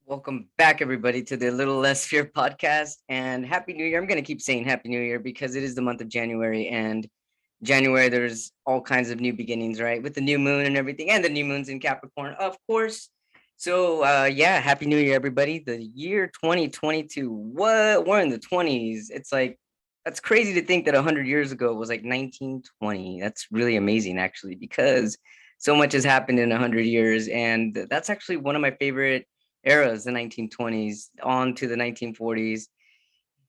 Welcome back, everybody, to the Little Less Fear podcast. And Happy New Year. I'm going to keep saying Happy New Year because it is the month of January. And January, there's all kinds of new beginnings, right? With the new moon and everything, and the new moon's in Capricorn, of course. So, Happy New Year, everybody. The year 2022. What? We're in the 20s. It's like, that's crazy to think that 100 years ago was like 1920. That's really amazing, actually, because so much has happened in 100 years. And that's actually one of my favorite eras, the 1920s on to the 1940s.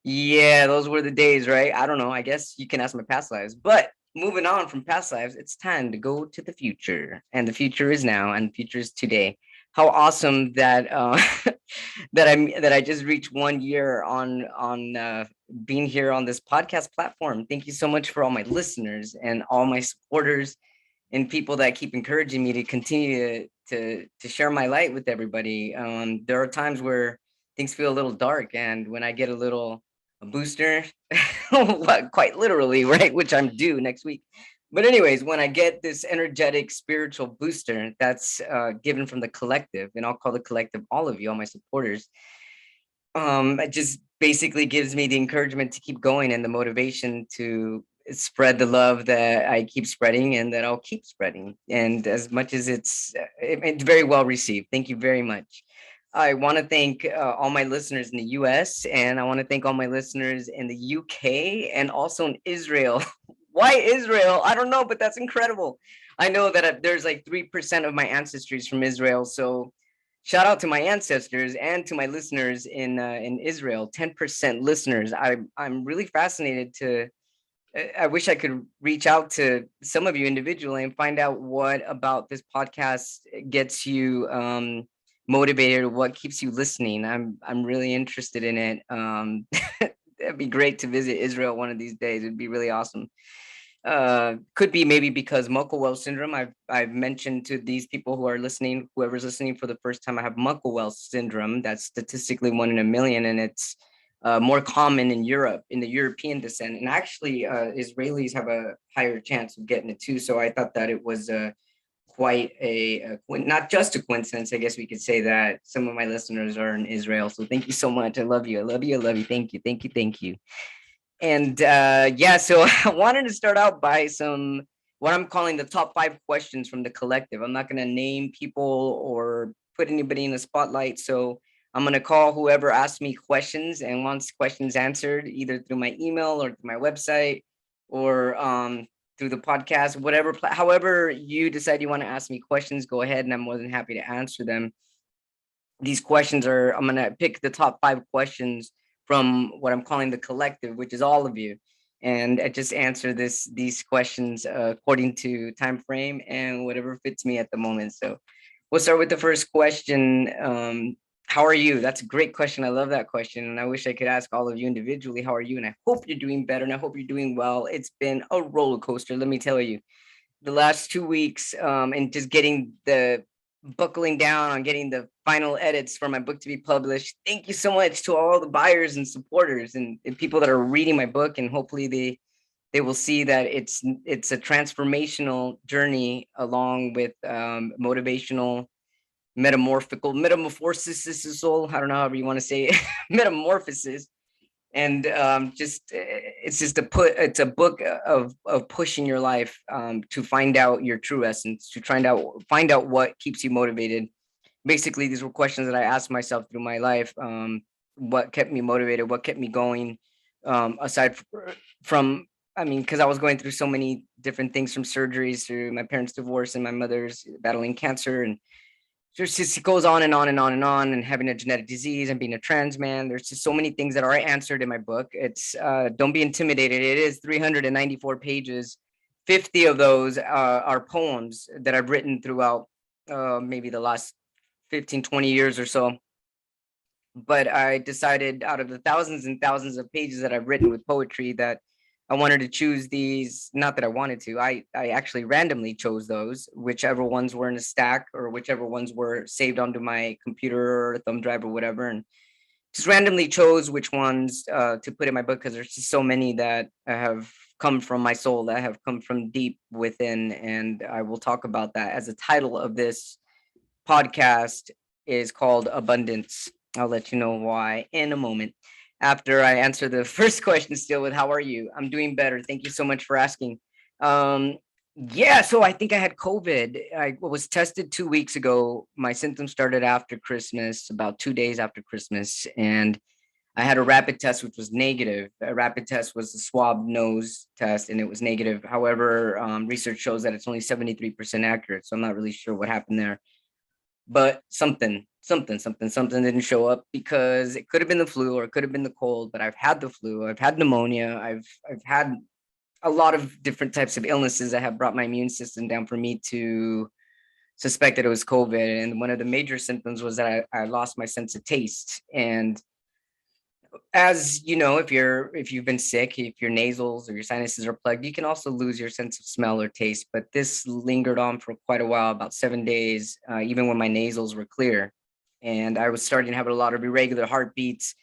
Yeah, those were the days, right? I don't know. I guess you can ask my past lives. But moving on from past lives, it's time to go to the future. And the future is now, and the future is today. How awesome that that I just reached 1 year on being here on this podcast platform. Thank you so much for all my listeners and all my supporters and people that keep encouraging me to continue to share my light with everybody. There are times where things feel a little dark, and when I get a booster, quite literally, right, which I'm due next week. But anyways, when I get this energetic spiritual booster that's given from the collective, and I'll call the collective all of you, all my supporters, it just basically gives me the encouragement to keep going and the motivation to spread the love that I keep spreading and that I'll keep spreading. And as much as it's very well received. Thank you very much. I want to thank all my listeners in the US, and I want to thank all my listeners in the UK and also in Israel. Why Israel? I don't know, but that's incredible. I know that there's like 3% of my ancestry is from Israel. So shout out to my ancestors and to my listeners in Israel. 10% listeners. I'm really fascinated to. I wish I could reach out to some of you individually and find out what about this podcast gets you motivated, or what keeps you listening. I'm really interested in it. It'd be great to visit Israel one of these days. It'd be really awesome. Could be maybe because Mucklewell Syndrome. I've mentioned to these people who are listening, whoever's listening for the first time, I have Mucklewell Syndrome. That's statistically 1 in a million, and it's more common in Europe, in the European descent. And actually, Israelis have a higher chance of getting it too. So I thought that it was quite not just a coincidence. I guess we could say that some of my listeners are in Israel. So thank you so much. I love you. I love you. I love you. Thank you. Thank you. Thank you. And so I wanted to start out by some what I'm calling the top 5 questions from the collective. I'm not going to name people or put anybody in the spotlight. So I'm going to call whoever asks me questions and wants questions answered either through my email or through my website or through the podcast, whatever, however you decide you want to ask me questions, go ahead and I'm more than happy to answer them. These questions are, I'm going to pick the top 5 questions from what I'm calling the collective, which is all of you. And I just answer these questions according to time frame and whatever fits me at the moment. So we'll start with the first question. How are you? That's a great question. I love that question. And I wish I could ask all of you individually, how are you? And I hope you're doing better and I hope you're doing well. It's been a roller coaster, let me tell you. The last 2 weeks, and just getting the buckling down on getting the final edits for my book to be published. Thank you so much to all the buyers and supporters and people that are reading my book, and hopefully they will see that it's a transformational journey along with motivational metamorphosis is the soul. I don't know however you want to say it. Metamorphosis. And it's a book of pushing your life to find out your true essence, to find out what keeps you motivated. Basically, these were questions that I asked myself through my life. What kept me motivated, what kept me going, aside from, I mean, because I was going through so many different things, from surgeries through my parents' divorce and my mother's battling cancer, and just it goes on and on and on and on, and having a genetic disease and being a trans man. There's just so many things that are answered in my book. It's don't be intimidated. It is 394 pages. 50 of those are poems that I've written throughout maybe the last 15, 20 years or so. But I decided, out of the thousands and thousands of pages that I've written with poetry, that I wanted to choose these. Not that I wanted to, I actually randomly chose those, whichever ones were in a stack or whichever ones were saved onto my computer or thumb drive or whatever, and just randomly chose which ones to put in my book, because there's just so many that have come from my soul, that have come from deep within. And I will talk about that as the title of this podcast. is called abundance. I'll let you know why in a moment. After I answer the first question, still with how are you? I'm doing better. Thank you so much for asking. Um, yeah, so I think I had COVID. I was tested 2 weeks ago. My symptoms started after Christmas, about 2 days after Christmas, and I had a rapid test, which was negative. A rapid test was a swab nose test, and it was negative. However, research shows that it's only 73% accurate. So I'm not really sure what happened there. But something didn't show up because it could have been the flu or it could have been the cold. But I've had the flu, I've had pneumonia, I've had a lot of different types of illnesses that have brought my immune system down for me to suspect that it was COVID. And one of the major symptoms was that I lost my sense of taste. And as you know, if you've been sick, if your nasals or your sinuses are plugged, you can also lose your sense of smell or taste. But this lingered on for quite a while, about 7 days, even when my nasals were clear. And I was starting to have a lot of irregular heartbeats.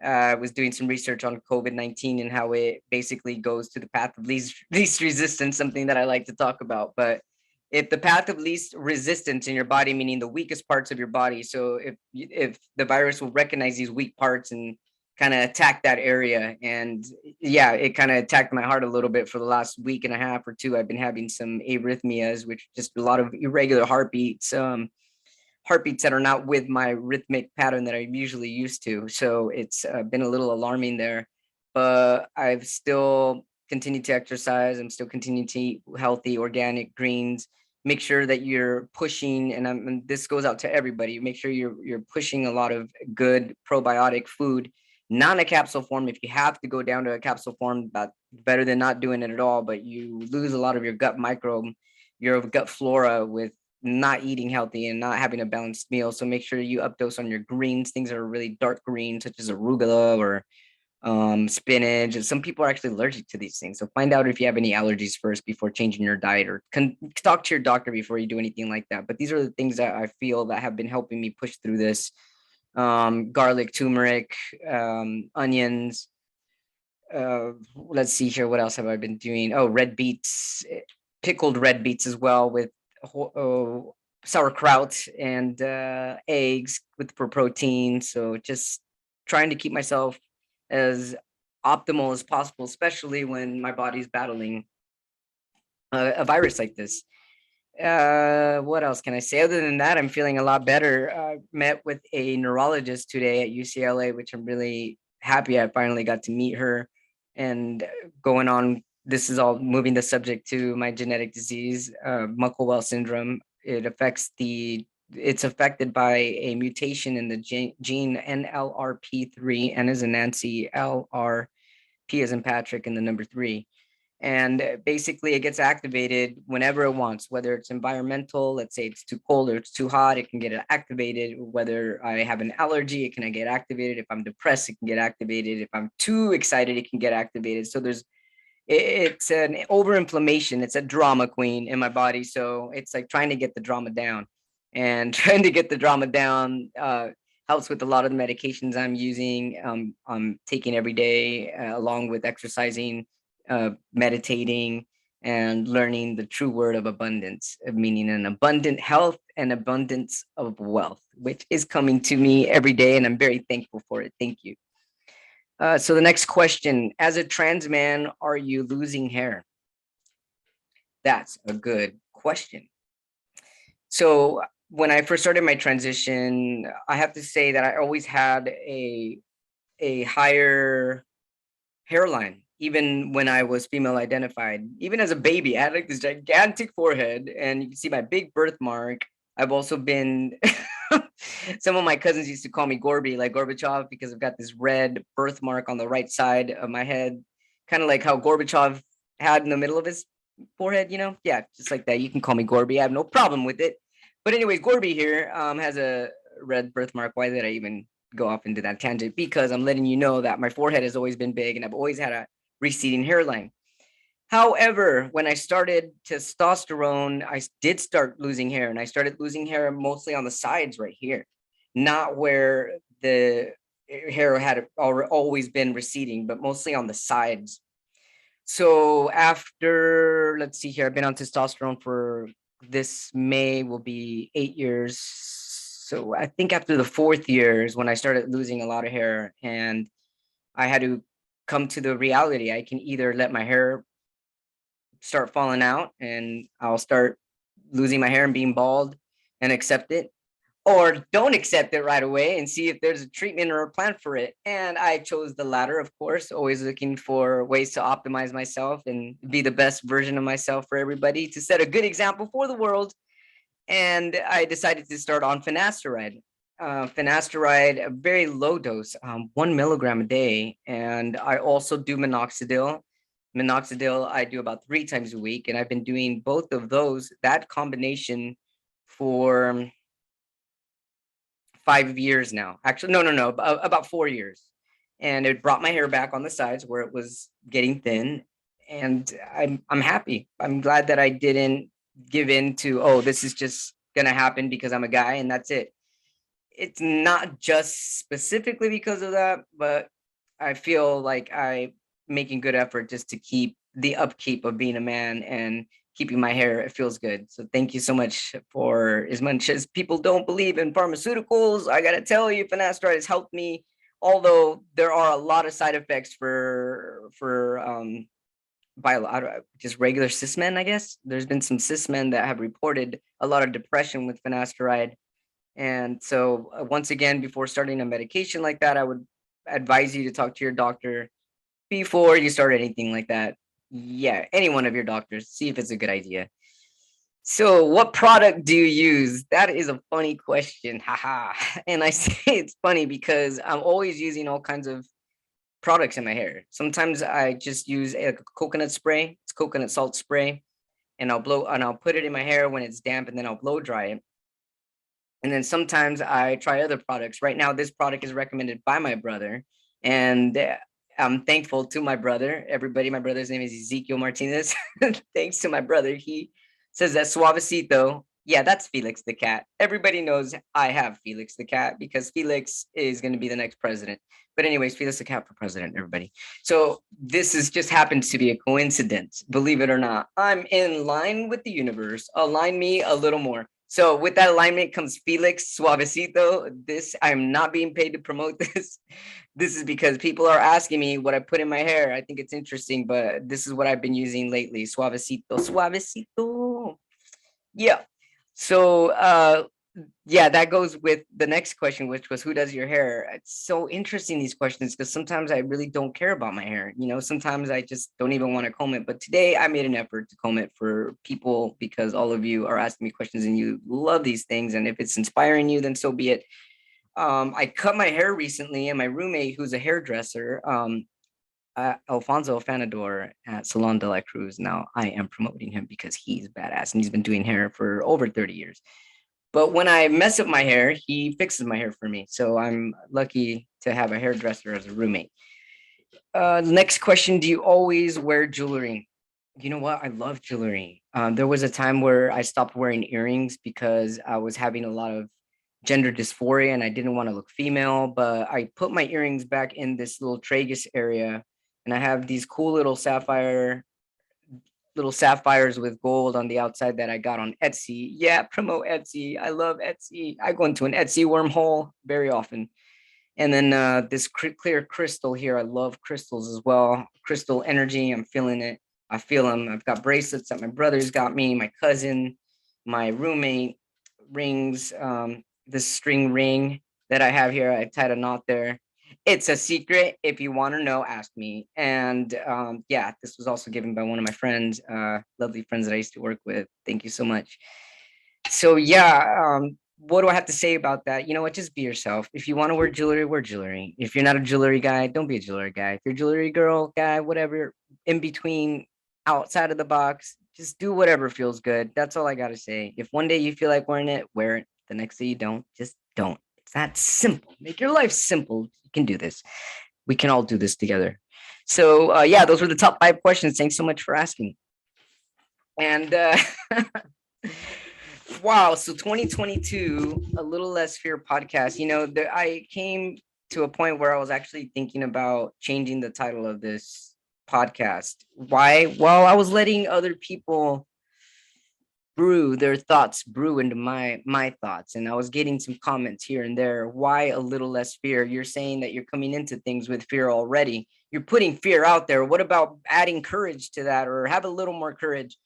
I was doing some research on COVID-19 and how it basically goes to the path of least resistance, something that I like to talk about. But if the path of least resistance in your body, meaning the weakest parts of your body, so if the virus will recognize these weak parts and kind of attack that area. And yeah, it kind of attacked my heart a little bit for the last week and a half or two. I've been having some arrhythmias, which just a lot of irregular heartbeats, heartbeats that are not with my rhythmic pattern that I'm usually used to. So it's been a little alarming there, but I've still continued to exercise. I'm still continuing to eat healthy, organic greens. Make sure that you're pushing, and this goes out to everybody. Make sure you're pushing a lot of good probiotic food, not in a capsule form. If you have to go down to a capsule form, but better than not doing it at all. But you lose a lot of your gut microbe, your gut flora with not eating healthy and not having a balanced meal. So make sure you updose on your greens, things that are really dark green, such as arugula or spinach. And some people are actually allergic to these things. So find out if you have any allergies first before changing your diet, or talk to your doctor before you do anything like that. But these are the things that I feel that have been helping me push through this. Garlic, turmeric, onions. Let's see here. What else have I been doing? Oh, red beets, pickled red beets as well with sauerkraut and eggs for protein. So just trying to keep myself as optimal as possible, especially when my body's battling a virus like this. What else can I say? Other than that, I'm feeling a lot better. Met with a neurologist today at UCLA, which I'm really happy I finally got to meet her. And going on, this is all moving the subject to my genetic disease, Mucklewell Syndrome. It's affected by a mutation in the gene NLRP3, N as in Nancy, LR, P as in Patrick, and the number 3. And basically it gets activated whenever it wants, whether it's environmental, let's say it's too cold or it's too hot, it can get activated. Whether I have an allergy, it can get activated. If I'm depressed, it can get activated. If I'm too excited, it can get activated. So it's an overinflammation. It's a drama queen in my body. So it's like trying to get the drama down, and trying to get the drama down helps with a lot of the medications I'm using. I'm taking every day, along with exercising, meditating, and learning the true word of abundance, meaning an abundant health and abundance of wealth, which is coming to me every day. And I'm very thankful for it. Thank you. So the next question, as a trans man, are you losing hair? That's a good question. So when I first started my transition, I have to say that I always had a higher hairline, even when I was female identified. Even as a baby, I had like this gigantic forehead, and you can see my big birthmark. I've also been, some of my cousins used to call me Gorby, like Gorbachev, because I've got this red birthmark on the right side of my head, kind of like how Gorbachev had in the middle of his forehead, Yeah, just like that. You can call me Gorby. I have no problem with it. But anyways, Gorby here has a red birthmark. Why did I even go off into that tangent? Because I'm letting you know that my forehead has always been big and I've always had a receding hairline. However, when I started testosterone, I did start losing hair, and I started losing hair mostly on the sides right here, not where the hair had always been receding, but mostly on the sides. So after, let's see here, I've been on testosterone for this May will be 8 years, So I think after the fourth year is when I started losing a lot of hair, and I had to come to the reality. I can either let my hair start falling out and I'll start losing my hair and being bald and accept it, or don't accept it right away and see if there's a treatment or a plan for it. And I chose the latter, of course, always looking for ways to optimize myself and be the best version of myself for everybody, to set a good example for the world. And I decided to start on finasteride. Finasteride, a very low dose, 1 milligram a day. And I also do minoxidil. Minoxidil, I do about 3 times a week. And I've been doing both of those, that combination, for 5 years now. Actually, no, about 4 years. And it brought my hair back on the sides where it was getting thin. And I'm happy. I'm glad that I didn't give in to, oh, this is just gonna happen because I'm a guy and that's it. It's not just specifically because of that, but I feel like I making good effort just to keep the upkeep of being a man and keeping my hair. It feels good. So thank you so much. For as much as people don't believe in pharmaceuticals, I gotta tell you, finasteride has helped me. Although there are a lot of side effects for by just regular cis men, I guess. There's been some cis men that have reported a lot of depression with finasteride. And so once again, before starting a medication like that, I would advise you to talk to your doctor before you start anything like that. Yeah, any one of your doctors, see if it's a good idea. So what product do you use? That is a funny question. Haha. And I say it's funny because I'm always using all kinds of products in my hair. Sometimes I just use a coconut spray. It's coconut salt spray. And I'll put it in my hair when it's damp, and then I'll blow dry it. And then sometimes I try other products. Right now, this product is recommended by my brother. And I'm thankful to my brother. Everybody, my brother's name is Ezekiel Martinez. Thanks to my brother. He says that Suavecito. Yeah, that's Felix the cat. Everybody knows I have Felix the cat because Felix is going to be the next president. But anyways, Felix the cat for president, everybody. So this is just happens to be a coincidence. Believe it or not, I'm in line with the universe. Align me a little more. So with that alignment comes Felix Suavecito. This, I'm not being paid to promote this. This is because people are asking me what I put in my hair. I think it's interesting, but this is what I've been using lately. Suavecito, Suavecito. Yeah. So yeah, that goes with the next question, which was, who does your hair? It's so interesting, these questions, because sometimes I really don't care about my hair. Sometimes I just don't even want to comb it. But today I made an effort to comb it for people, because all of you are asking me questions and you love these things. And if it's inspiring you, then so be it. I cut my hair recently, and my roommate, who's a hairdresser, Alfonso Fanador at Salon de la Cruz. Now I am promoting him because he's badass and he's been doing hair for over 30 years. But when I mess up my hair, he fixes my hair for me. So I'm lucky to have a hairdresser as a roommate. Next question, do you always wear jewelry? You know what? I love jewelry. There was a time where I stopped wearing earrings because I was having a lot of gender dysphoria and I didn't want to look female, but I put my earrings back in this little tragus area, and I have these cool little sapphires with gold on the outside that I got on Etsy. Yeah, promote Etsy. I love Etsy. I go into an Etsy wormhole very often. And then this clear crystal here. I love crystals as well. Crystal energy. I'm feeling it. I feel them. I've got bracelets that my brother's got me, my cousin, my roommate, rings, this string ring that I have here. I tied a knot there. It's a secret. If you want to know, ask me. And yeah, this was also given by one of my friends, lovely friends that I used to work with. Thank you so much. So yeah, what do I have to say about that? You know what? Just be yourself. If you want to wear jewelry, wear jewelry. If you're not a jewelry guy, don't be a jewelry guy. If you're a jewelry girl, guy, whatever, in between, outside of the box, just do whatever feels good. That's all I got to say. If one day you feel like wearing it, wear it. The next day you don't, just don't. It's that simple. Make your life simple. You can do this. We can all do this together. So yeah, those were the top 5 questions. Thanks so much for asking. And wow, so 2022, a little less fear podcast. I came to a point where I was actually thinking about changing the title of this podcast. Why? Well, I was letting other people their thoughts brew into my thoughts. And I was getting some comments here and there. Why a little less fear? You're saying that you're coming into things with fear already. You're putting fear out there. What about adding courage to that, or have a little more courage?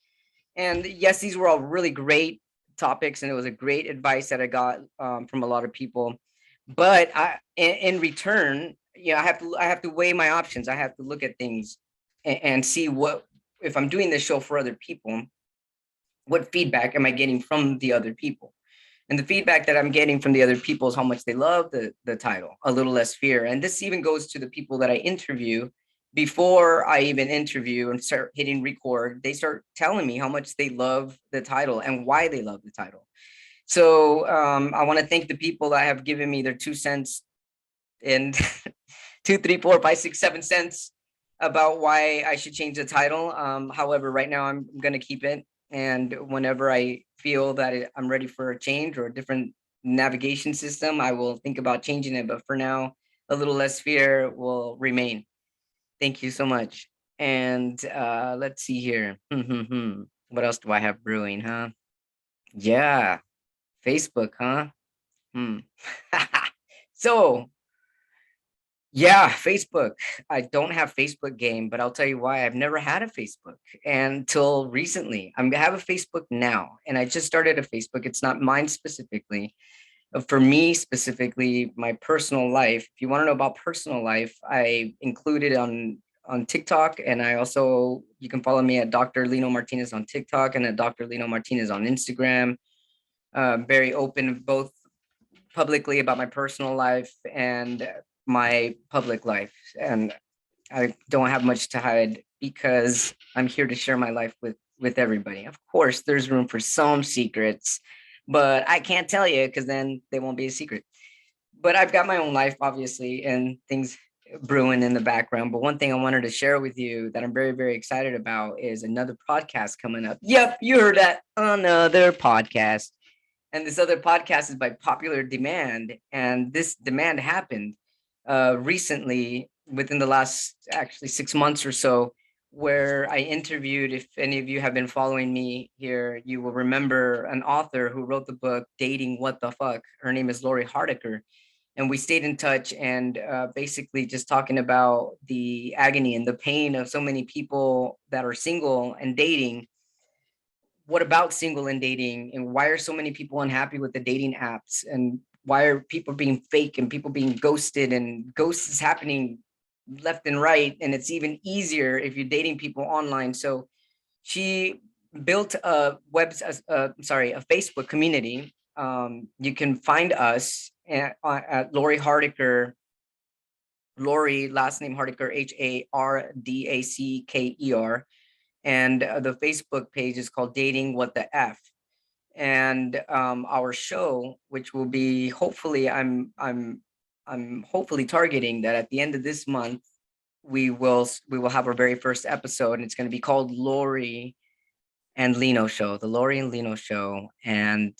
And yes, these were all really great topics, and it was a great advice that I got from a lot of people. But in return, I have to weigh my options. I have to look at things and see what, if I'm doing this show for other people, what feedback am I getting from the other people? And the feedback that I'm getting from the other people is how much they love the title, A Little Less Fear. And this even goes to the people that I interview. Before I even interview and start hitting record, they start telling me how much they love the title and why they love the title. So I want to thank the people that have given me their 2 cents and 2, 3, 4, 5, 6, 7 cents about why I should change the title. However, right now I'm going to keep it. And whenever I feel that I'm ready for a change or a different navigation system, I will think about changing it. But for now, A Little Less Fear will remain. Thank you so much. And let's see here. What else do I have brewing, huh? Yeah, Facebook, huh? Hmm. So yeah, Facebook. I don't have Facebook game, but I'll tell you why. I've never had a Facebook until recently. I have a Facebook now, and I just started a Facebook. It's not mine specifically. For me specifically, my personal life. If you want to know about personal life, I included on TikTok, and I also, you can follow me at Dr. Lino Martinez on TikTok and at Dr. Lino Martinez on Instagram. Very open both publicly about my personal life and my public life. And I don't have much to hide because I'm here to share my life with everybody. Of course, there's room for some secrets, but I can't tell you because then they won't be a secret. But I've got my own life, obviously, and things brewing in the background. But one thing I wanted to share with you that I'm very, very excited about is another podcast coming up. Yep, you heard that. Another podcast. And this other podcast is by popular demand. And this demand happened recently within the last actually 6 months or so, where I interviewed, if any of you have been following me here, you will remember an author who wrote the book Dating What the Fuck. Her name is Lori Hardiker. And we stayed in touch and basically just talking about the agony and the pain of so many people that are single and dating. What about single and dating, and why are so many people unhappy with the dating apps, and why are people being fake and people being ghosted, and ghosts is happening left and right, and it's even easier if you're dating people online. So she built a a Facebook community. You can find us at Lori Hardiker. Lori, last name Hardiker, Hardacker. And the Facebook page is called Dating What the F. And our show, which will be hopefully, I'm hopefully targeting that at the end of this month, we will have our very first episode, and it's going to be called Lori and Lino Show, the Lori and Lino Show. And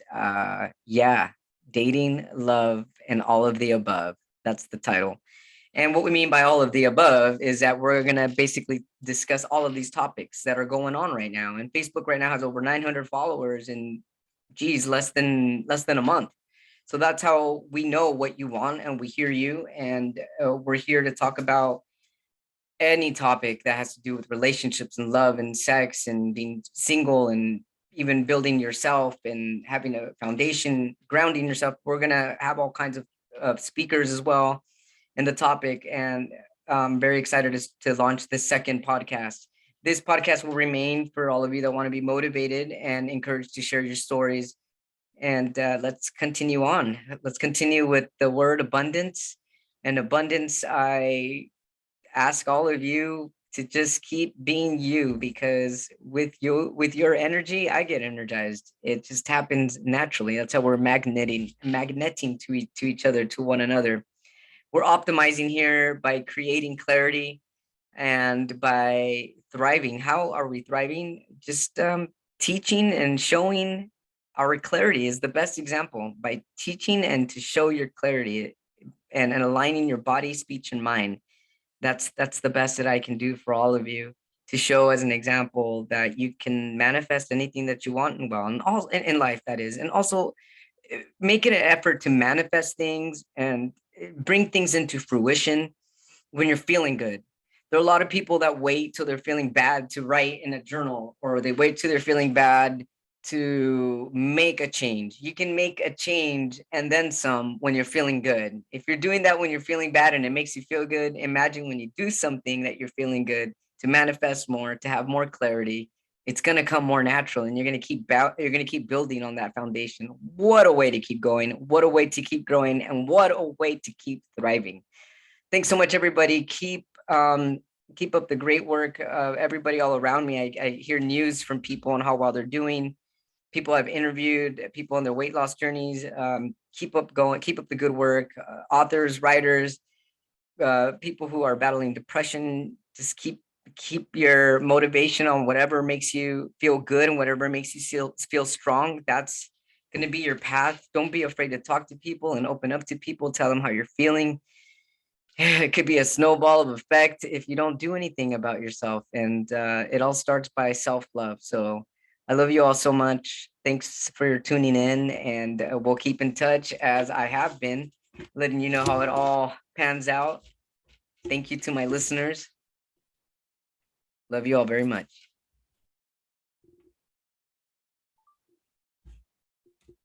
yeah, dating, love, and all of the above. That's the title. And what we mean by all of the above is that we're going to basically discuss all of these topics that are going on right now. And Facebook right now has over 900 followers in, geez, less than a month. So that's how we know what you want, and we hear you. And we're here to talk about any topic that has to do with relationships and love and sex and being single and even building yourself and having a foundation, grounding yourself. We're going to have all kinds of speakers as well in the topic, and I'm very excited to launch this second podcast. This podcast will remain for all of you that want to be motivated and encouraged to share your stories. And let's continue on. Let's continue with the word abundance. And abundance, I ask all of you to just keep being you, because with your energy, I get energized. It just happens naturally. That's how we're magneting to each other, to one another. We're optimizing here by creating clarity and by thriving. How are we thriving? Just teaching and showing our clarity is the best example, by teaching and to show your clarity and aligning your body, speech, and mind. That's the best that I can do for all of you. to show as an example that you can manifest anything that you want and well, and all in life, that is, and also make it an effort to manifest things and bring things into fruition when you're feeling good. There are a lot of people that wait till they're feeling bad to write in a journal, or they wait till they're feeling bad to make a change. You can make a change and then some when you're feeling good. If you're doing that when you're feeling bad and it makes you feel good, imagine when you do something that you're feeling good, to manifest more, to have more clarity. It's going to come more natural, and you're going to keep building on that foundation. What a way to keep going. What a way to keep growing, and what a way to keep thriving. Thanks so much, everybody. Keep up the great work. Everybody all around me, I hear news from people on how well they're doing. People I've interviewed, people on their weight loss journeys. Keep up going. Keep up the good work. Authors, writers, people who are battling depression. Just keep your motivation on whatever makes you feel good and whatever makes you feel strong. That's going to be your path. Don't be afraid to talk to people and open up to people. Tell them how you're feeling. It could be a snowball of effect if you don't do anything about yourself, and it all starts by self-love. So I love you all so much. Thanks for tuning in, and we'll keep in touch, as I have been, letting you know how it all pans out. Thank you to my listeners. Love you all very much.